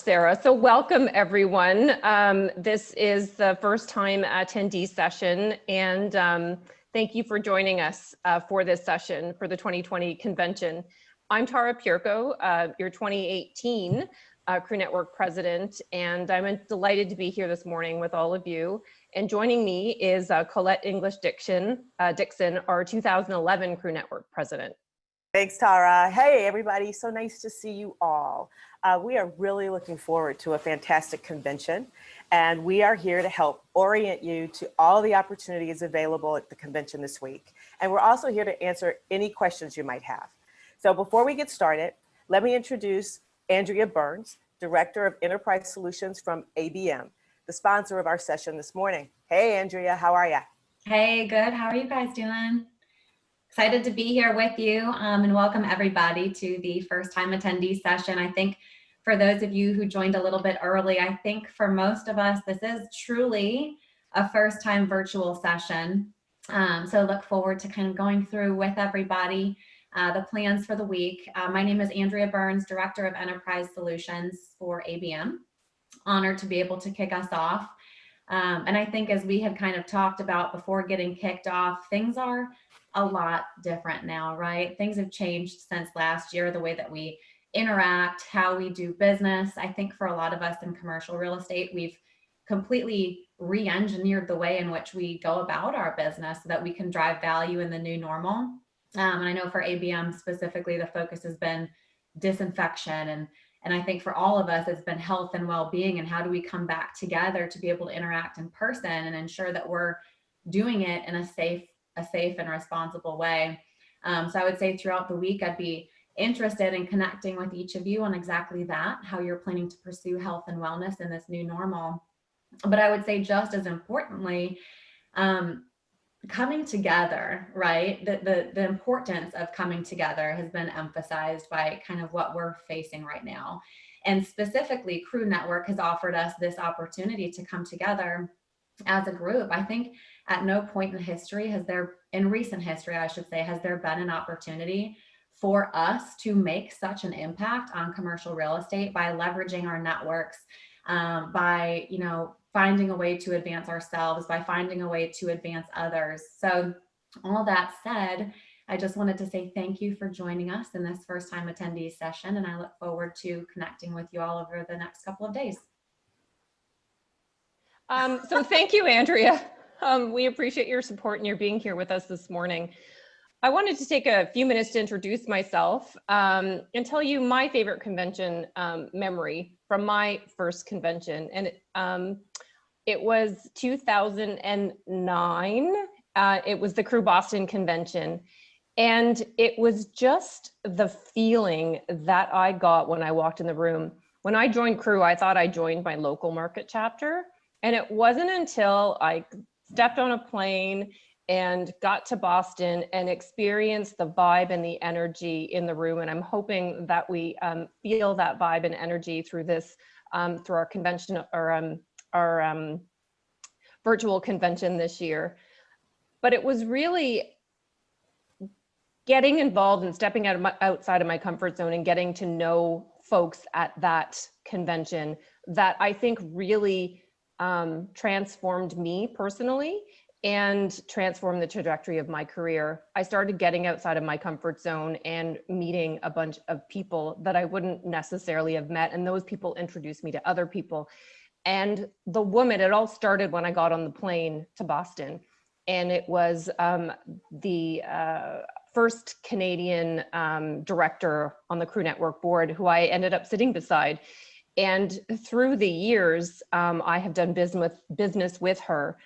Sarah. So welcome everyone. This is the first time attendee session, and thank you for joining us for this session for the 2020 convention. I'm Tara Pierco, your 2018 Crew Network president, and I'm delighted to be here this morning with all of you. And joining me is Colette English Dixon, our 2011 Crew Network president. Thanks, Tara. Hey, everybody. So nice to see you all. We are really looking forward to a fantastic convention, and we are here to help orient you to all the opportunities available at the convention this week. And we're also here to answer any questions you might have. So before we get started, let me introduce Andrea Burns, Director of Enterprise Solutions from ABM, the sponsor of our session this morning. Hey, Andrea, how are you? Hey, good. How are you guys doing? Excited to be here with you and welcome everybody to the first time attendee session. I think for those of you who joined a little bit early, I think for most of us, this is truly a first time virtual session. So look forward to kind of going through with everybody the plans for the week. My name is Andrea Burns, Director of Enterprise Solutions for ABM. Honored to be able to kick us off. And I think as we had kind of talked about before getting kicked off, things are a lot different now, right? Things have changed since last year, the way that we interact, how we do business. I think for a lot of us in commercial real estate, we've completely re-engineered the way in which we go about our business so that we can drive value in the new normal. And I know for ABM specifically, the focus has been disinfection. And I think for all of us, it's been health and well-being and how do we come back together to be able to interact in person and ensure that we're doing it in a safe and responsible way. So I would say throughout the week, I'd be interested in connecting with each of you on exactly that, how you're planning to pursue health and wellness in this new normal. But I would say just as importantly, coming together, right? The importance of coming together has been emphasized by kind of what we're facing right now. And specifically, Crew Network has offered us this opportunity to come together as a group. I think at no point in recent history, I should say, has there been an opportunity for us to make such an impact on commercial real estate by leveraging our networks, by, finding a way to advance ourselves, by finding a way to advance others. So all that said, I just wanted to say thank you for joining us in this first time attendee session, and I look forward to connecting with you all over the next couple of days. So thank you, Andrea. We appreciate your support and your being here with us this morning. I wanted to take a few minutes to introduce myself and tell you my favorite convention memory from my first convention. And it was 2009. It was the Crew Boston convention. And it was just the feeling that I got when I walked in the room. When I joined Crew, I thought I joined my local market chapter. And it wasn't until I stepped on a plane and got to Boston and experienced the vibe and the energy in the room. And I'm hoping that we feel that vibe and energy through this, through our convention or our virtual convention this year. But it was really getting involved and stepping outside of my comfort zone and getting to know folks at that convention that I think really transformed me personally and transformed the trajectory of my career. I started getting outside of my comfort zone and meeting a bunch of people that I wouldn't necessarily have met. And those people introduced me to other people. And it all started when I got on the plane to Boston. And it was the first Canadian director on the Crew Network board who I ended up sitting beside. And through the years, I have done business with her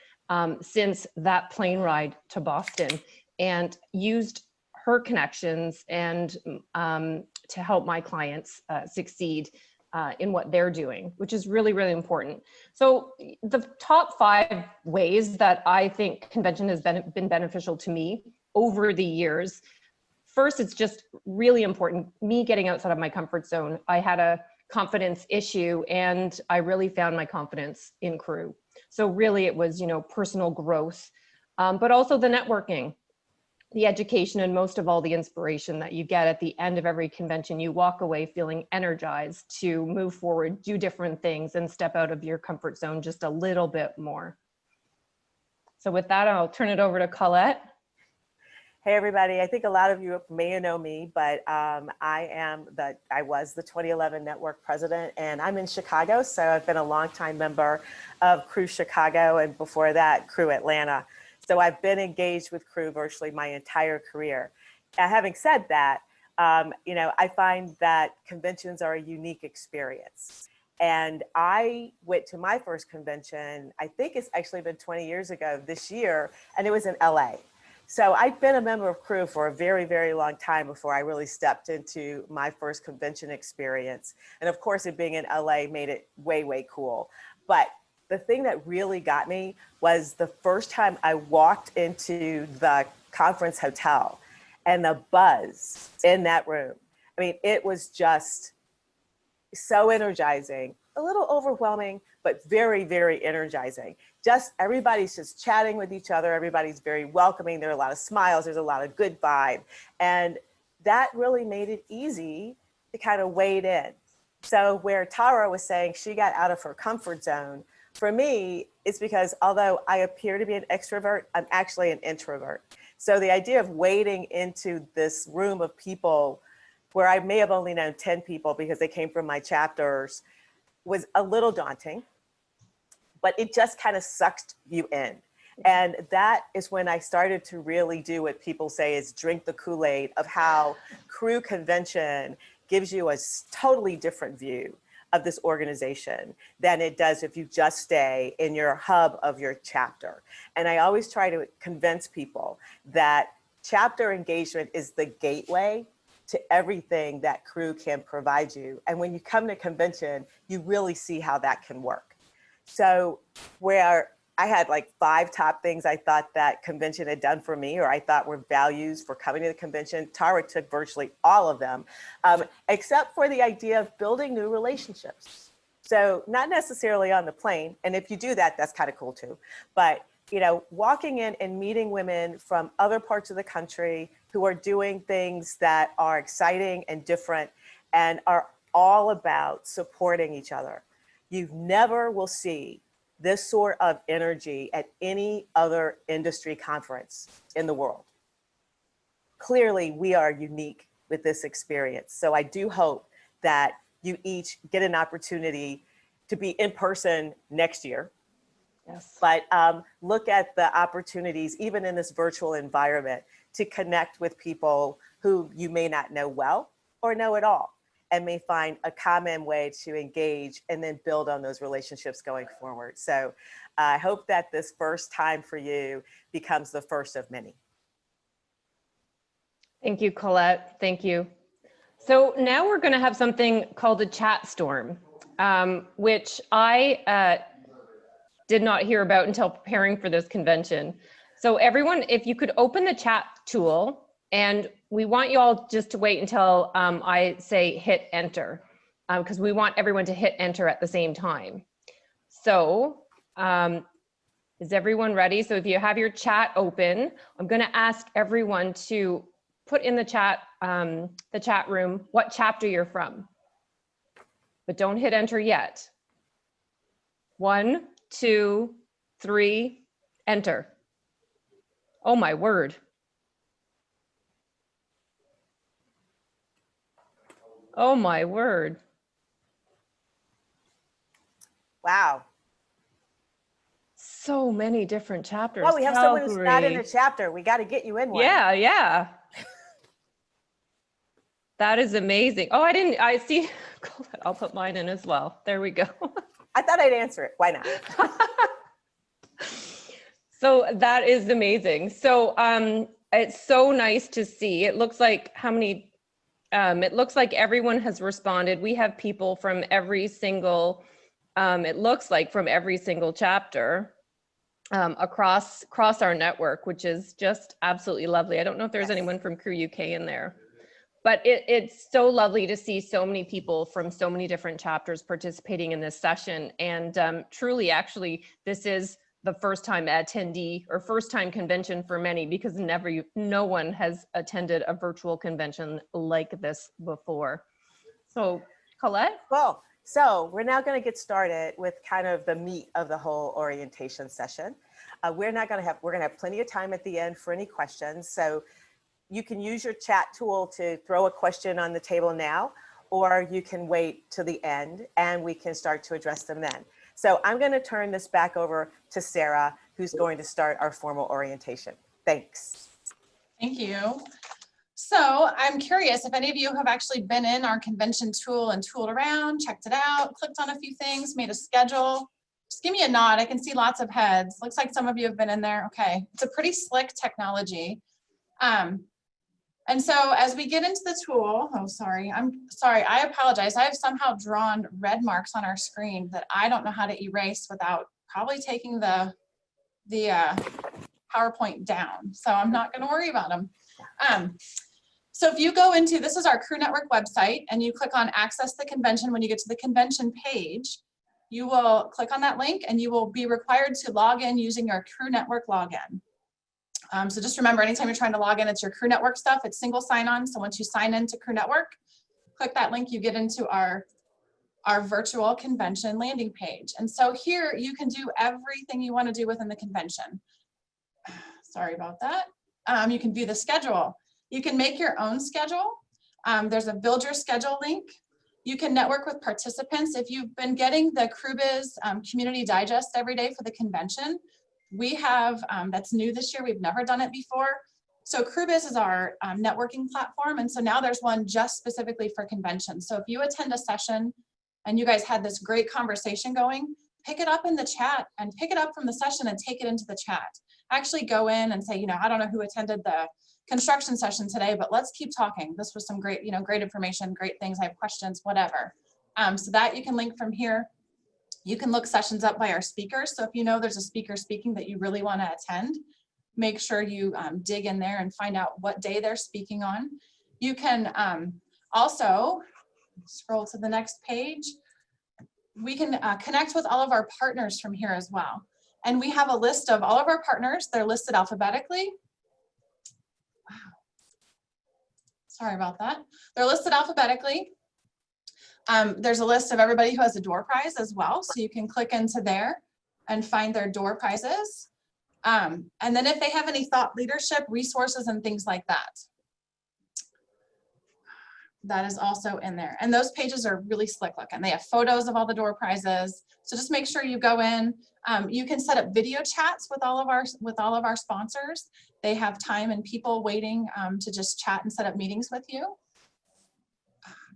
since that plane ride to Boston, and used her connections and to help my clients succeed in what they're doing, which is really, really important. So the top 5 ways that I think convention has been beneficial to me over the years. First, it's just really important, me getting outside of my comfort zone. I had a confidence issue, and I really found my confidence in Crew. So really it was, personal growth, but also the networking. the education, and most of all, the inspiration that you get at the end of every convention. You walk away feeling energized to move forward, do different things, and step out of your comfort zone just a little bit more. So with that, I'll turn it over to Colette. Hey everybody, I think a lot of you may know me, but I was the 2011 network president, and I'm in Chicago. So I've been a longtime member of Crew Chicago, and before that, Crew Atlanta. So I've been engaged with Crew virtually my entire career. Having said that, I find that conventions are a unique experience. And I went to my first convention, I think it's actually been 20 years ago this year, and it was in LA. So I've been a member of Crew for a very, very long time before I really stepped into my first convention experience. And of course, it being in LA made it way, way cool. But the thing that really got me was the first time I walked into the conference hotel and the buzz in that room. I mean, it was just so energizing, a little overwhelming, but very, very energizing. Just everybody's just chatting with each other. Everybody's very welcoming. There are a lot of smiles. There's a lot of good vibe. And that really made it easy to kind of wade in. So where Tara was saying she got out of her comfort zone, for me, it's because although I appear to be an extrovert, I'm actually an introvert. So the idea of wading into this room of people where I may have only known 10 people because they came from my chapters was a little daunting, but it just kind of sucked you in. And that is when I started to really do what people say is drink the Kool-Aid of how Crew Convention gives you a totally different view of this organization than it does if you just stay in your hub of your chapter. And I always try to convince people that chapter engagement is the gateway to everything that Crew can provide you. And when you come to convention, you really see how that can work. So where I had like 5 top things I thought that convention had done for me, or I thought were values for coming to the convention, Tara took virtually all of them, except for the idea of building new relationships. So not necessarily on the plane. And if you do that, that's kind of cool too. But walking in and meeting women from other parts of the country who are doing things that are exciting and different and are all about supporting each other. You never will see this sort of energy at any other industry conference in the world. Clearly, we are unique with this experience. So I do hope that you each get an opportunity to be in person next year. Yes. But look at the opportunities, even in this virtual environment, to connect with people who you may not know well or know at all, and may find a common way to engage and then build on those relationships going forward. So I hope that this first time for you becomes the first of many. Thank you, Colette. Thank you. So now we're going to have something called a chat storm, which I did not hear about until preparing for this convention. So everyone, if you could open the chat tool, and we want you all just to wait until I say hit enter, because we want everyone to hit enter at the same time. So is everyone ready? So if you have your chat open, I'm going to ask everyone to put in the chat room what chapter you're from, but don't hit enter yet. 1, 2, 3, enter. Oh my word. Oh my word. Wow. So many different chapters. Well, we have someone who's not in Calgary. a chapter. We got to get you in one. Yeah, yeah. That is amazing. Oh, I see. I'll put mine in as well. There we go. I thought I'd answer it. Why not? So that is amazing. So it's so nice to see. It looks like it looks like everyone has responded. We have people from every single, it looks like from every single chapter across our network, which is just absolutely lovely. I don't know if there's anyone from Crew UK in there, but it's so lovely to see so many people from so many different chapters participating in this session. And truly, actually, this is the first time attendee or first time convention for many, because no one has attended a virtual convention like this before. So Colette? Well, so we're now going to get started with kind of the meat of the whole orientation session. We're going to have plenty of time at the end for any questions. So you can use your chat tool to throw a question on the table now, or you can wait till the end and we can start to address them then. So I'm going to turn this back over to Sarah, who's going to start our formal orientation. Thanks. Thank you. So I'm curious if any of you have actually been in our convention tool and tooled around, checked it out, clicked on a few things, made a schedule. Just give me a nod. I can see lots of heads. Looks like some of you have been in there. Okay, it's a pretty slick technology. And so as we get into the tool, I'm sorry, I apologize. I have somehow drawn red marks on our screen that I don't know how to erase without probably taking the PowerPoint down. So I'm not going to worry about them. So if you go into, this is our Crew Network website, and you click on Access the Convention. When you get to the convention page, you will click on that link and you will be required to log in using your Crew Network login. So just remember, anytime you're trying to log in, it's your Crew Network stuff. It's single sign-on. So once you sign into Crew Network, click that link, you get into our virtual convention landing page. And so here you can do everything you want to do within the convention. Sorry about that. You can view the schedule. You can make your own schedule. There's a build your schedule link. You can network with participants. If you've been getting the CrewBiz Community Digest every day for the convention, we have, that's new this year, we've never done it before. So CrewBiz is our networking platform, and so now there's one just specifically for conventions. So if you attend a session and you guys had this great conversation going, pick it up in the chat and pick it up from the session and take it into the chat. Actually go in and say, you know, I don't know who attended the construction session today, but let's keep talking. This was some great, you know, great information, great things. I have questions, whatever. So that you can link from here. You can look sessions up by our speakers. So if you know there's a speaker speaking that you really want to attend, make sure you dig in there and find out what day they're speaking on. You can also scroll to the next page. We can connect with all of our partners from here as well. And we have a list of all of our partners. They're listed alphabetically. Wow. Sorry about that. They're listed alphabetically. There's a list of everybody who has a door prize as well. So you can click into there and find their door prizes. And then if they have any thought leadership resources and things like that, that is also in there. And those pages are really slick looking. They have photos of all the door prizes. So just make sure you go in. You can set up video chats with all of our sponsors. They have time and people waiting to just chat and set up meetings with you.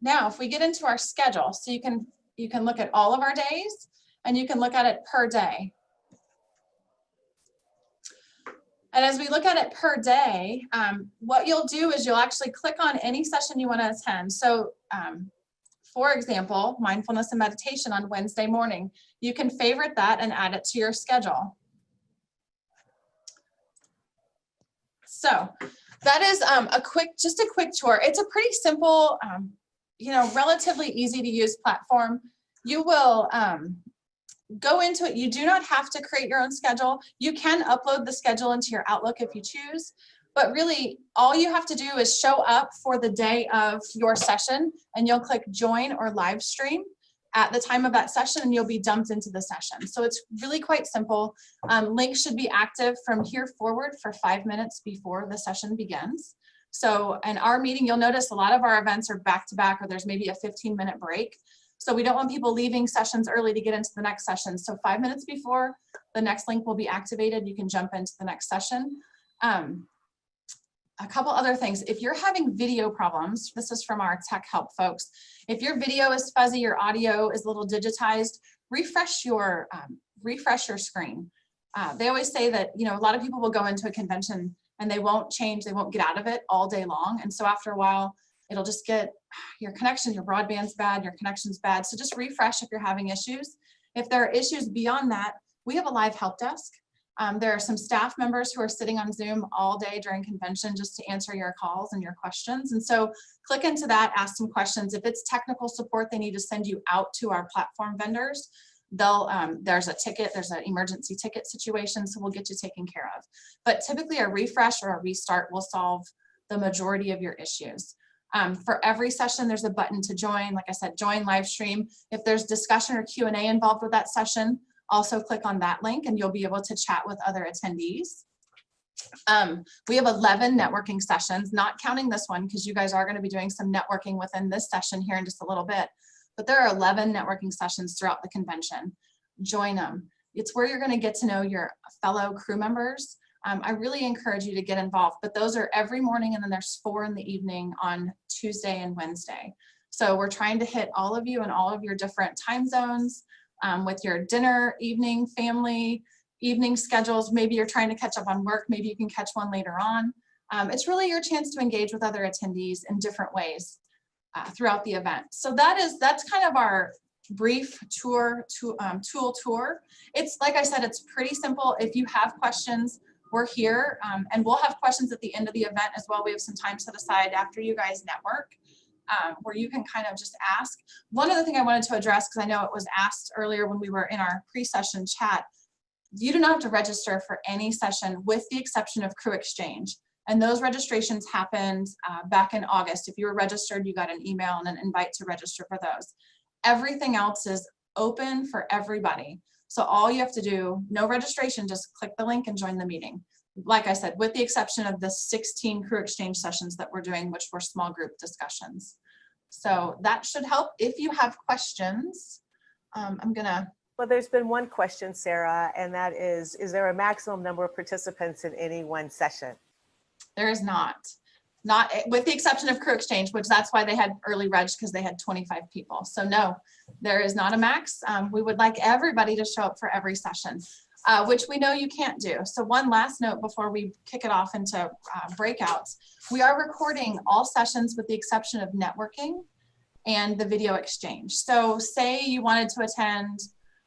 Now, if we get into our schedule, so you can look at all of our days and you can look at it per day. And as we look at it per day, what you'll do is you'll actually click on any session you want to attend. So for example, mindfulness and meditation on Wednesday morning, you can favorite that and add it to your schedule. So that is just a quick tour. It's a pretty simple, you know, relatively easy to use platform. You will go into it. You do not have to create your own schedule. You can upload the schedule into your Outlook if you choose, but really all you have to do is show up for the day of your session and you'll click join or live stream at the time of that session and you'll be dumped into the session. So it's really quite simple. Links should be active from here forward for 5 minutes before the session begins. So in our meeting, you'll notice a lot of our events are back to back or there's maybe a 15-minute break. So we don't want people leaving sessions early to get into the next session. So 5 minutes before the next link will be activated, you can jump into the next session. A couple other things. If you're having video problems, this is from our tech help folks. If your video is fuzzy, your audio is a little digitized, refresh your screen. They always say that, you know, a lot of people will go into a convention and they won't change, they won't get out of it all day long. And so after a while, it'll just get your connection, your broadband's bad, your connection's bad. So just refresh if you're having issues. If there are issues beyond that, we have a live help desk. There are some staff members who are sitting on Zoom all day during convention just to answer your calls and your questions. And so click into that, ask some questions. If it's technical support, they need to send you out to our platform vendors. there's a ticket, there's an emergency ticket situation, so we'll get you taken care of. But typically a refresh or a restart will solve the majority of your issues. For every session, there's a button to join. Like I said, join live stream. If there's discussion or Q&A involved with that session, also click on that link and you'll be able to chat with other attendees. We have 11 networking sessions, not counting this one because you guys are going to be doing some networking within this session here in just a little bit. But there are 11 networking sessions throughout the convention. Join them. It's where you're going to get to know your fellow crew members. I really encourage you to get involved, but those are every morning and then there's 4 in the evening on Tuesday and Wednesday. So we're trying to hit all of you and all of your different time zones with your dinner, evening, family, evening schedules. Maybe you're trying to catch up on work. Maybe you can catch one later on. It's really your chance to engage with other attendees in different ways throughout the event. So that's kind of our brief tool tour. It's like I said, it's pretty simple. If you have questions, we're here, and we'll have questions at the end of the event as well. We have some time set aside after you guys network where you can kind of just ask. One other thing I wanted to address, because I know it was asked earlier when we were in our pre-session chat, you do not have to register for any session with the exception of Crew Exchange. And those registrations happened back in August. If you were registered, you got an email and an invite to register for those. Everything else is open for everybody. So all you have to do, no registration, just click the link and join the meeting. Like I said, with the exception of the 16 Crew Exchange sessions that we're doing, which were small group discussions. So that should help. If you have questions, Well, there's been one question, Sarah, and that is there a maximum number of participants in any one session? There is not with the exception of Crew Exchange, which that's why they had early reg, because they had 25 people. So no, there is not a max. We would like everybody to show up for every session, which we know you can't do. So one last note before we kick it off into breakouts, we are recording all sessions with the exception of networking and the video exchange. So say you wanted to attend,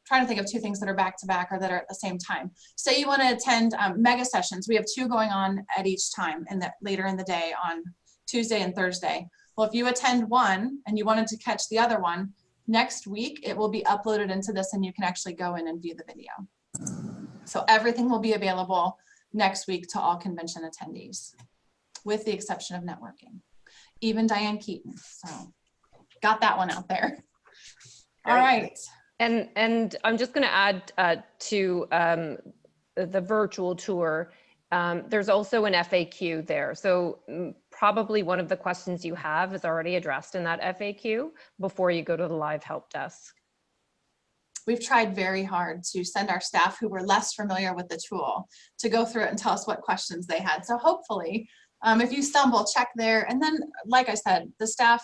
trying to think of 2 things that are back to back or that are at the same time. Say you want to attend mega sessions. We have 2 going on at each time later in the day on Tuesday and Thursday. Well, if you attend one and you wanted to catch the other one, next week it will be uploaded into this and you can actually go in and view the video. So everything will be available next week to all convention attendees, with the exception of networking. Even Diane Keaton. So got that one out there. All right. And I'm just going to add to the virtual tour, there's also an FAQ there. So probably one of the questions you have is already addressed in that FAQ before you go to the live help desk. We've tried very hard to send our staff who were less familiar with the tool to go through it and tell us what questions they had. So hopefully, if you stumble, check there. And then, like I said, the staff,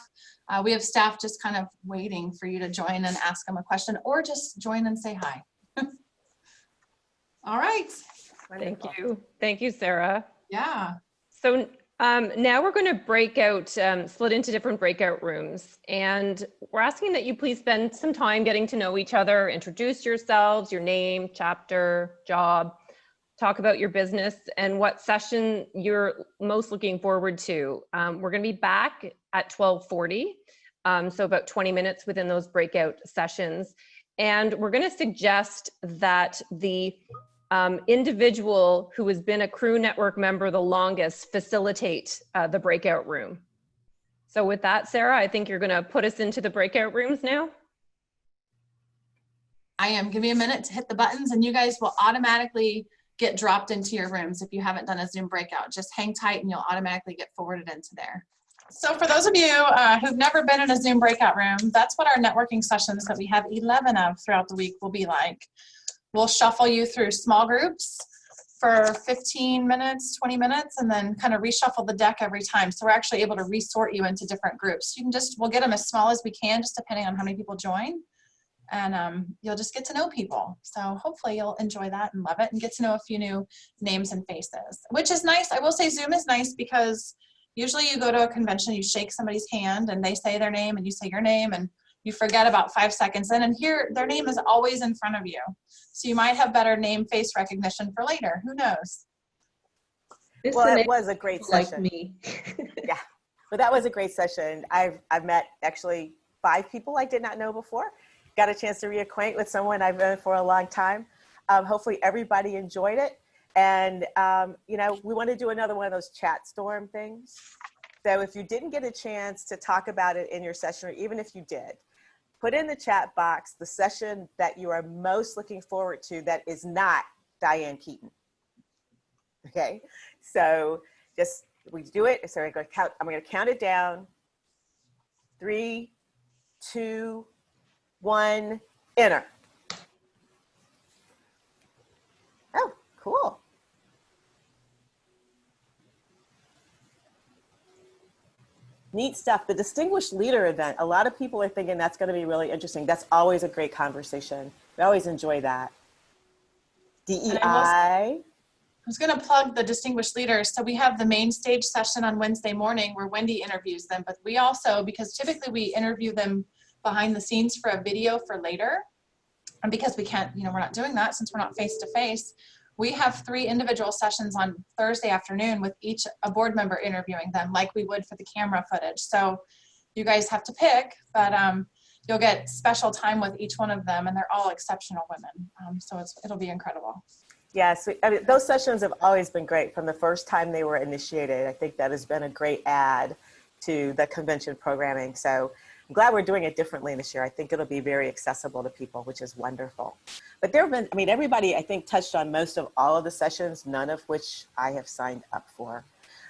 we have staff just kind of waiting for you to join and ask them a question, or just join and say hi. All right. Thank you. Thank you, Sarah. Yeah. So now we're going to break out, split into different breakout rooms. And we're asking that you please spend some time getting to know each other, introduce yourselves, your name, chapter, job, talk about your business and what session you're most looking forward to. We're going to be back at 12:40, so about 20 minutes within those breakout sessions. And we're going to suggest that the individual who has been a Crew Network member the longest facilitate the breakout room. So with that, Sarah, I think you're going to put us into the breakout rooms now. I am. Give me a minute to hit the buttons and you guys will automatically get dropped into your rooms. If you haven't done a Zoom breakout, just hang tight and you'll automatically get forwarded into there. So for those of you who've never been in a Zoom breakout room, that's what our networking sessions that we have 11 of throughout the week will be like. We'll shuffle you through small groups for 15 minutes, 20 minutes, and then kind of reshuffle the deck every time. So we're actually able to resort you into different groups. You can we'll get them as small as we can, just depending on how many people join. And you'll just get to know people. So hopefully you'll enjoy that and love it and get to know a few new names and faces, which is nice. I will say Zoom is nice because usually you go to a convention, you shake somebody's hand and they say their name and you say your name and you forget about 5 seconds in, and here their name is always in front of you. So you might have better name face recognition for later. Who knows? Well, it was a great session. Like me. Yeah, but that was a great session. I've met actually 5 people I did not know before. got a chance to reacquaint with someone I've known for a long time. Hopefully everybody enjoyed it. And, you know, we want to do another one of those chat storm things. So if you didn't get a chance to talk about it in your session, or even if you did, put in the chat box the session that you are most looking forward to that is not Diane Keaton. Okay, so just we do it. So I'm going to count it down. 3, 2, 1, enter. Oh, cool. Neat stuff. The Distinguished Leader event, a lot of people are thinking that's going to be really interesting. That's always a great conversation. We always enjoy that. DEI. I was going to plug the Distinguished Leaders. So we have the main stage session on Wednesday morning where Wendy interviews them, but we also, because typically we interview them behind the scenes for a video for later, and because we can't, you know, we're not doing that since we're not face to face, we have 3 individual sessions on Thursday afternoon with each a board member interviewing them like we would for the camera footage. So you guys have to pick, but you'll get special time with each one of them, and they're all exceptional women. So it'll be incredible. Yes, I mean, those sessions have always been great from the first time they were initiated. I think that has been a great add to the convention programming. So I'm glad we're doing it differently this year. I think it'll be very accessible to people, which is wonderful. But there have been, I mean, everybody I think touched on most of all of the sessions, none of which I have signed up for.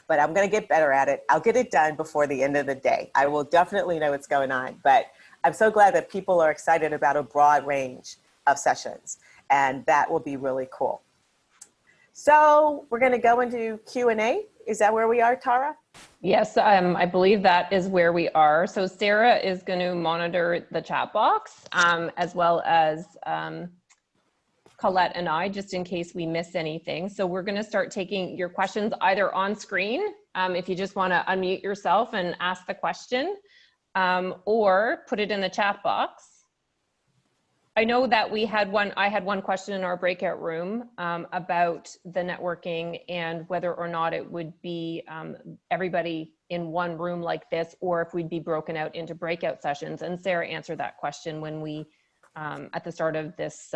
But I'm going to get better at it. I'll get it done before the end of the day. I will definitely know what's going on. But I'm so glad that people are excited about a broad range of sessions. And that will be really cool. So we're going to go into Q&A. Is that where we are, Tara? Yes, I believe that is where we are. So Sarah is going to monitor the chat box, as well as Colette and I, just in case we miss anything. So we're going to start taking your questions either on screen, if you just want to unmute yourself and ask the question, or put it in the chat box. I know that I had one question in our breakout room about the networking and whether or not it would be everybody in one room like this, or if we'd be broken out into breakout sessions. And Sarah answered that question when we, at the start of this,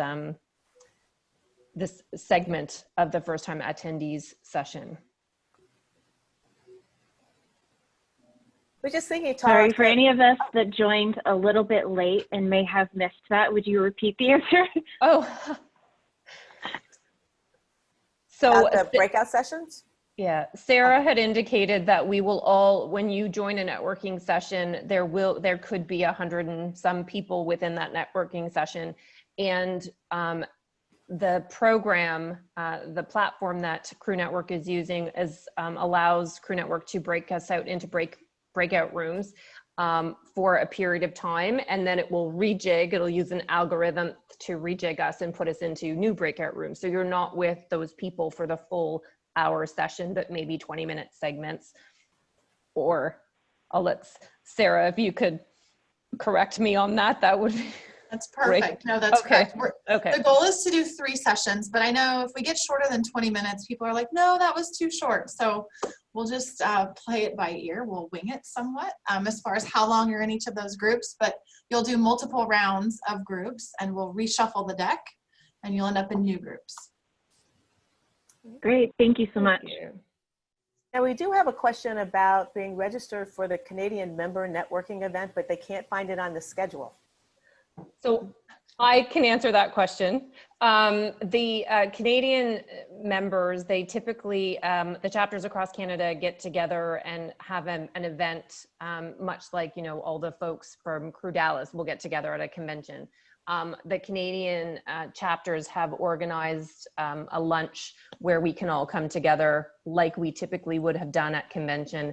this segment of the first time attendees session. We're just thinking, Tara. Sorry, for any of us that joined a little bit late and may have missed that, would you repeat the answer? Oh, so the breakout sessions? Yeah, Sarah had indicated that we will all, when you join a networking session, there could be 100 and some people within that networking session. And the program, the platform that Crew Network is using allows Crew Network to break us out into breakout rooms for a period of time, and then it will rejig. It'll use an algorithm to rejig us and put us into new breakout rooms. So you're not with those people for the full hour session, but maybe 20-minute segments. Or I'll let Sarah, if you could correct me on that, that would be That's perfect. great. No, that's Okay. correct. Okay. The goal is to do 3 sessions, but I know if we get shorter than 20 minutes, people are like, no, that was too short. So we'll just play it by ear. We'll wing it somewhat as far as how long you're in each of those groups, but you'll do multiple rounds of groups and we'll reshuffle the deck and you'll end up in new groups. Great, thank you so much. Thank you. Now we do have a question about being registered for the Canadian member networking event, but they can't find it on the schedule. So I can answer that question. The Canadian members, they typically, the chapters across Canada get together and have an event, much like, you know, all the folks from Crew Dallas will get together at a convention. The Canadian chapters have organized a lunch where we can all come together like we typically would have done at convention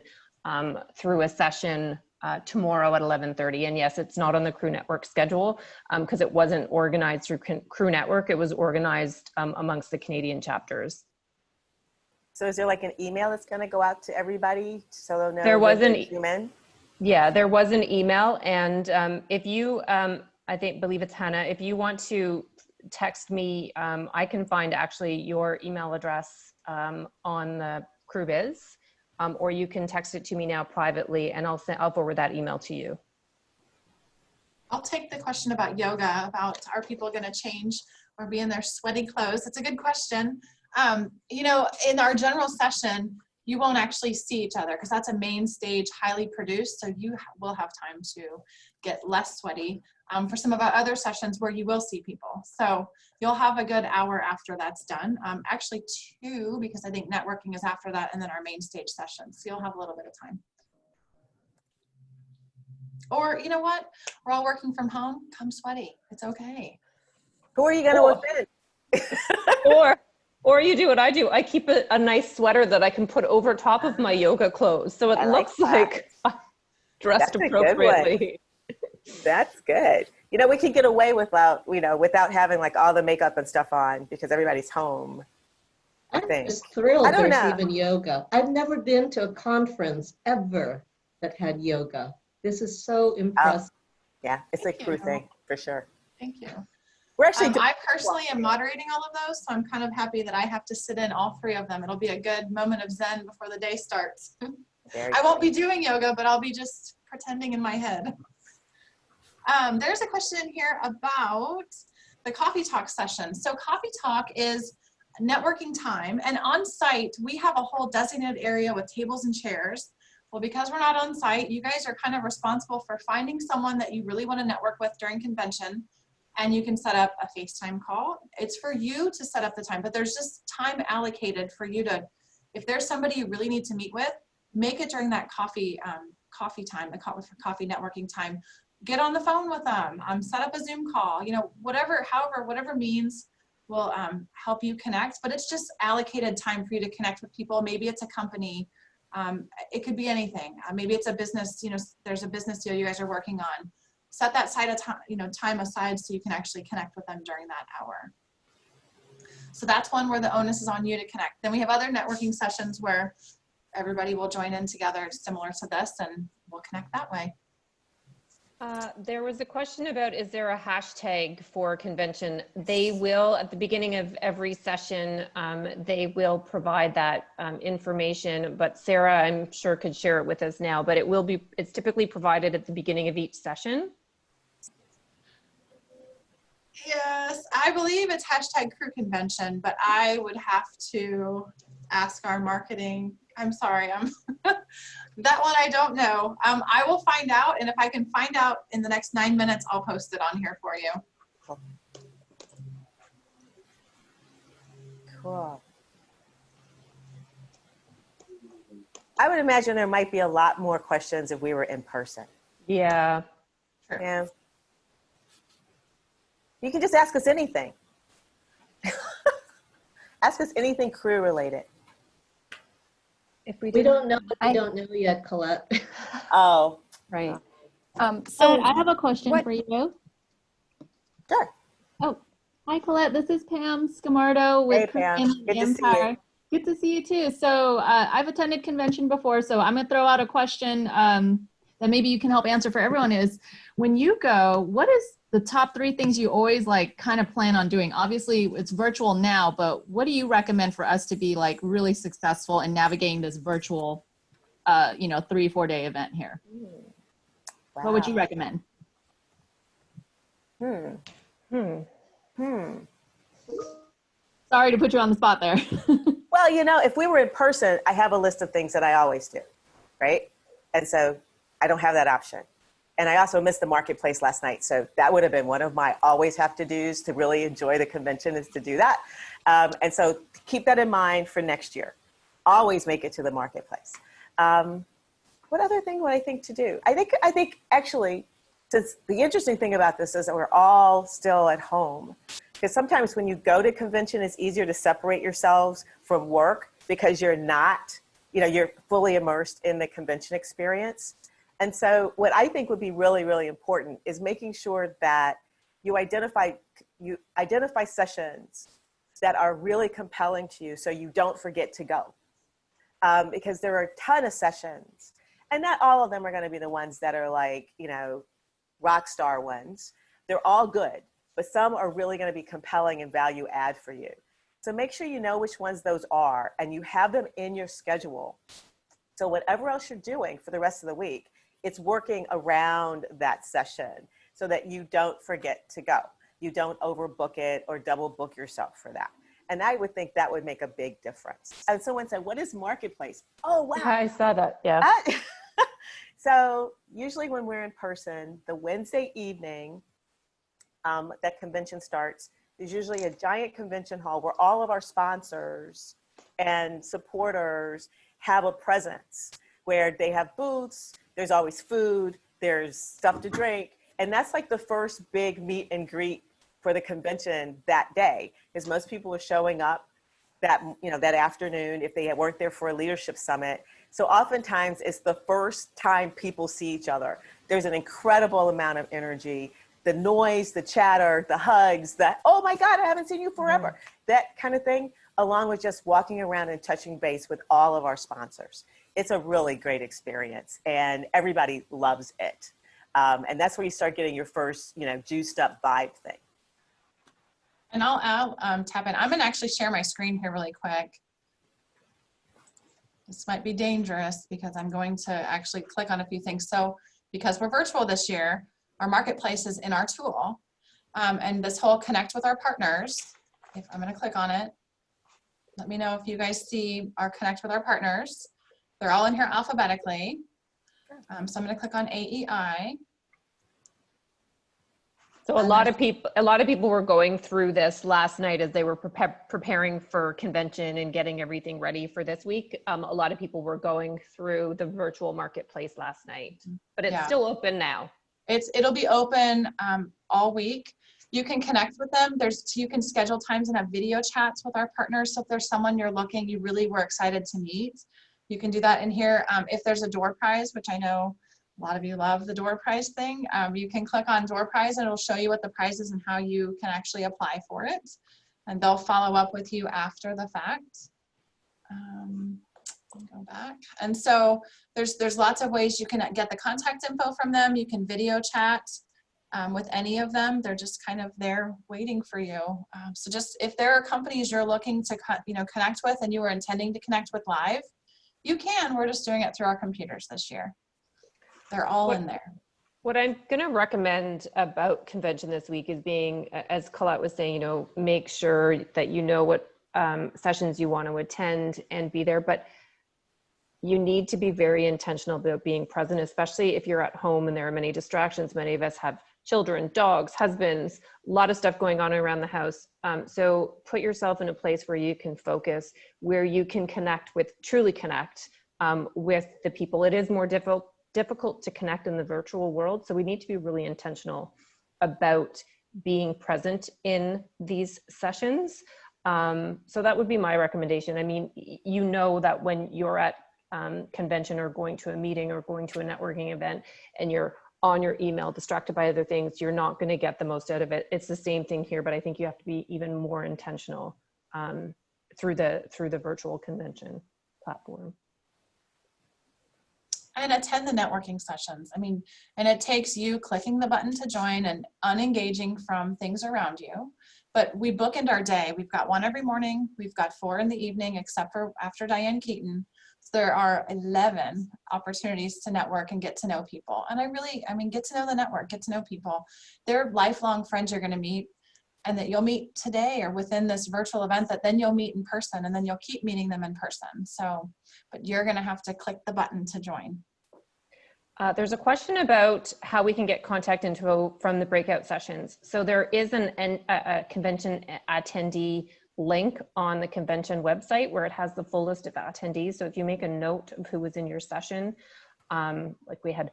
through a session tomorrow at 11:30. And yes, it's not on the Crew Network schedule because it wasn't organized through Crew Network. It was organized amongst the Canadian chapters. So is there like an email that's going to go out to everybody so they'll know? There was Yeah, there was an email. And if you, believe it's Hannah, if you want to text me, I can find actually your email address on the Crew Biz. Or you can text it to me now privately, and I'll forward that email to you. I'll take the question about yoga, about are people going to change or be in their sweaty clothes? It's a good question. You know, in our general session, you won't actually see each other because that's a main stage, highly produced. So you will have time to get less sweaty for some of our other sessions where you will see people. So you'll have a good hour after that's done. Actually 2, because I think networking is after that, and then our main stage session. So you'll have a little bit of time. Or you know what? We're all working from home. Come sweaty. It's okay. Who are you going to offend? Or you do what I do. I keep a nice sweater that I can put over top of my yoga clothes. So it looks like I'm dressed appropriately. That's good. You know, we can get away without having like all the makeup and stuff on because everybody's home. I'm just thrilled I don't there's know. even yoga. I've never been to a conference ever that had yoga. This is so impressive. Yeah, it's a crew thing for sure. Thank you. We're actually I personally am moderating all of those, so I'm kind of happy that I have to sit in all 3 of them. It'll be a good moment of zen before the day starts. I won't be doing yoga, but I'll be just pretending in my head. There's a question in here about the coffee talk session. So coffee talk is networking time, and on site we have a whole designated area with tables and chairs. Well, because we're not on site, you guys are kind of responsible for finding someone that you really want to network with during convention, and you can set up a FaceTime call. It's for you to set up the time, but there's just time allocated for you to, if there's somebody you really need to meet with, make it during that coffee time, the coffee networking time. Get on the phone with them, set up a Zoom call, you know, whatever means will help you connect, but it's just allocated time for you to connect with people. Maybe it's a company, it could be anything. Maybe it's a business, you know, there's a business deal you guys are working on. Set that time aside so you can actually connect with them during that hour. So that's one where the onus is on you to connect. Then we have other networking sessions where everybody will join in together similar to this, and we'll connect that way. There was a question about, is there a hashtag for convention? They will, at the beginning of every session, they will provide that information, but Sarah, I'm sure, could share it with us now, but it's typically provided at the beginning of each session. Yes, I believe it's #CrewConvention, but I would have to ask our marketing. I'm sorry, that one I don't know. I will find out, and if I can find out in the next 9 minutes, I'll post it on here for you. Cool. I would imagine there might be a lot more questions if we were in person. Yeah. Sure. Yeah. You can just ask us anything. Ask us anything crew related. If we don't know what we don't know yet, Colette. Oh, right. So I have a question for you. Sure. Oh, hi Colette. This is Pam Scamardo with Hey, Pam. Crew Good to see Empire. you. Good to see you too. So I've attended convention before, so I'm gonna throw out a question that maybe you can help answer for everyone. Is when you go, what is the top 3 things you always like kind of plan on doing? Obviously it's virtual now, but what do you recommend for us to be like really successful in navigating this virtual 3-4 day event here? Wow. What would you recommend? Sorry to put you on the spot there. Well, you know, if we were in person, I have a list of things that I always do, right? And so I don't have that option. And I also missed the marketplace last night. So that would have been one of my always have to do's to really enjoy the convention, is to do that. And so keep that in mind for next year. Always make it to the marketplace. What other thing would I think to do? I think actually, since the interesting thing about this is that we're all still at home, because sometimes when you go to convention, it's easier to separate yourselves from work because you're not, you're fully immersed in the convention experience. And so what I think would be really, really important is making sure that you identify sessions that are really compelling to you so you don't forget to go. Because there are a ton of sessions, and not all of them are going to be the ones that are like, rock star ones. They're all good, but some are really going to be compelling and value add for you. So make sure you know which ones those are and you have them in your schedule. So whatever else you're doing for the rest of the week, it's working around that session. so that you don't forget to go. You don't overbook it or double book yourself for that. And I would think that would make a big difference. And someone said, what is Marketplace? Oh, wow. Yeah, I saw that. Yeah. So usually when we're in person, the Wednesday evening that convention starts, there's usually a giant convention hall where all of our sponsors and supporters have a presence, where they have booths, there's always food, there's stuff to drink. And that's like the first big meet and greet for the convention that day, because most people are showing up that, you know, that afternoon if they weren't there for a leadership summit. So oftentimes it's the first time people see each other. There's an incredible amount of energy, the noise, the chatter, the hugs, the, oh my God, I haven't seen you forever. That kind of thing, along with just walking around and touching base with all of our sponsors. It's a really great experience and everybody loves it. And that's where you start getting your first, you know, juiced up vibe thing. And I'll tap in. I'm gonna actually share my screen here really quick. This might be dangerous because I'm going to actually click on a few things. So because we're virtual this year, our marketplace is in our tool. And this whole connect with our partners, if I'm gonna click on it, let me know if you guys see our connect with our partners. They're all in here alphabetically. So I'm gonna click on AEI. So a lot of people were going through this last night as they were preparing for convention and getting everything ready for this week. A lot of people were going through the virtual marketplace last night, but it's still open now. It'll be open all week. You can connect with them. You can schedule times and have video chats with our partners. So if there's someone you're looking, you really were excited to meet, you can do that in here. If there's a door prize, which I know a lot of you love the door prize thing, you can click on door prize and it'll show you what the prize is and how you can actually apply for it. And they'll follow up with you after the fact. Go back. And so there's lots of ways you can get the contact info from them. You can video chat with any of them. They're just kind of there waiting for you. So just if there are companies you're looking to connect with and you were intending to connect with live, you can. We're just doing it through our computers this year. They're all in there. What I'm going to recommend about convention this week is being, as Colette was saying, make sure that you know what sessions you want to attend and be there. But you need to be very intentional about being present, especially if you're at home and there are many distractions. Many of us have children, dogs, husbands, a lot of stuff going on around the house. So put yourself in a place where you can focus, where you can truly connect with the people. It is more difficult to connect in the virtual world. So we need to be really intentional about being present in these sessions. So that would be my recommendation. I mean, that when you're at convention or going to a meeting or going to a networking event and you're on your email distracted by other things, you're not going to get the most out of it. It's the same thing here, but I think you have to be even more intentional through the virtual convention platform. And attend the networking sessions. I mean, and it takes you clicking the button to join and unengaging from things around you. But we bookend our day. We've got one every morning. We've got 4 in the evening, except for after Diane Keaton. So there are 11 opportunities to network and get to know people. And get to know the network, get to know people. They're lifelong friends you're gonna meet and that you'll meet today or within this virtual event that then you'll meet in person and then you'll keep meeting them in person. So, but you're gonna have to click the button to join. There's a question about how we can get contact info from the breakout sessions. So there is a convention attendee link on the convention website where it has the full list of attendees. So if you make a note of who was in your session, like we had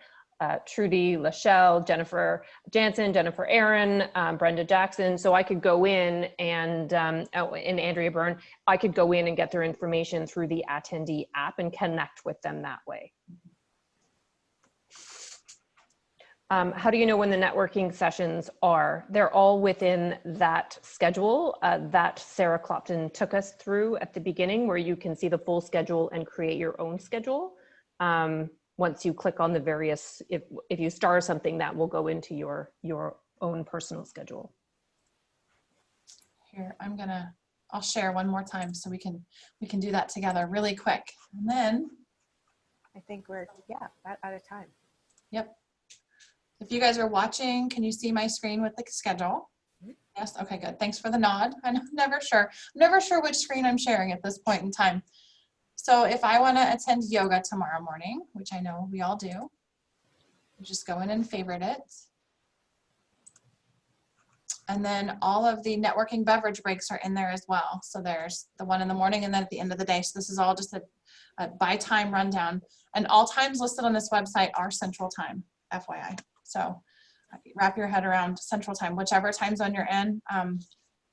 Trudy, Lachelle, Jennifer Jansen, Jennifer Aaron, Brenda Jackson. So I could go in and Andrea Byrne, I could go in and get their information through the attendee app and connect with them that way. How do you know when the networking sessions are? They're all within that schedule that Sarah Clopton took us through at the beginning, where you can see the full schedule and create your own schedule. Once you click on the various, if you star something, that will go into your own personal schedule. Here, I'll share one more time so we can do that together really quick. And then I think we're, out of time. Yep. If you guys are watching, can you see my screen with the schedule? Yes, okay, good. Thanks for the nod. I'm never sure which screen I'm sharing at this point in time. So if I want to attend yoga tomorrow morning, which I know we all do, just go in and favorite it. And then all of the networking beverage breaks are in there as well. So there's the one in the morning and then at the end of the day. So this is all just a by time rundown. And all times listed on this website are Central Time, FYI. So wrap your head around Central Time, whichever time zone you're in.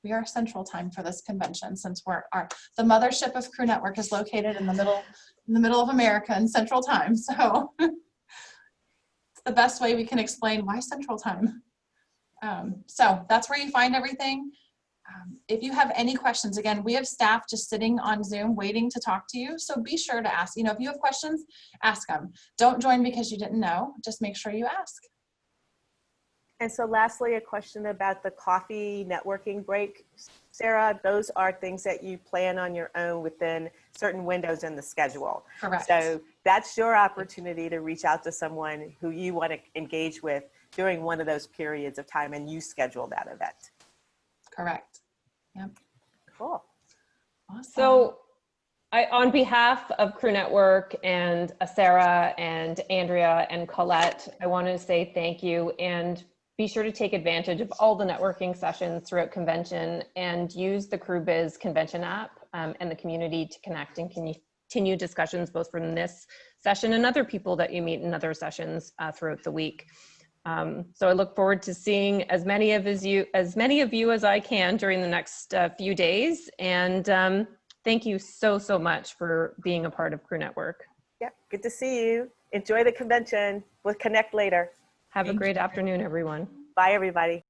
We are Central Time for this convention since the mothership of Crew Network is located in the middle of America in Central Time. So it's the best way we can explain why Central Time. So that's where you find everything. If you have any questions, again, we have staff just sitting on Zoom waiting to talk to you. So be sure to ask. You know, if you have questions, ask them. Don't join because you didn't know. Just make sure you ask. And so lastly, a question about the coffee networking break. Sarah, those are things that you plan on your own within certain windows in the schedule. Correct. So that's your opportunity to reach out to someone who you want to engage with during one of those periods of time, and you schedule that event. Correct. Yep. Cool. Awesome. So on behalf of Crew Network and Sarah and Andrea and Colette, I want to say thank you, and be sure to take advantage of all the networking sessions throughout convention and use the CrewBiz convention app and the community to connect and continue discussions both from this session and other people that you meet in other sessions throughout the week. So I look forward to seeing as many of you as I can during the next few days. And thank you so much for being a part of Crew Network. Yep, good to see you. Enjoy the convention. We'll connect later. Have a great afternoon, everyone. Bye, everybody.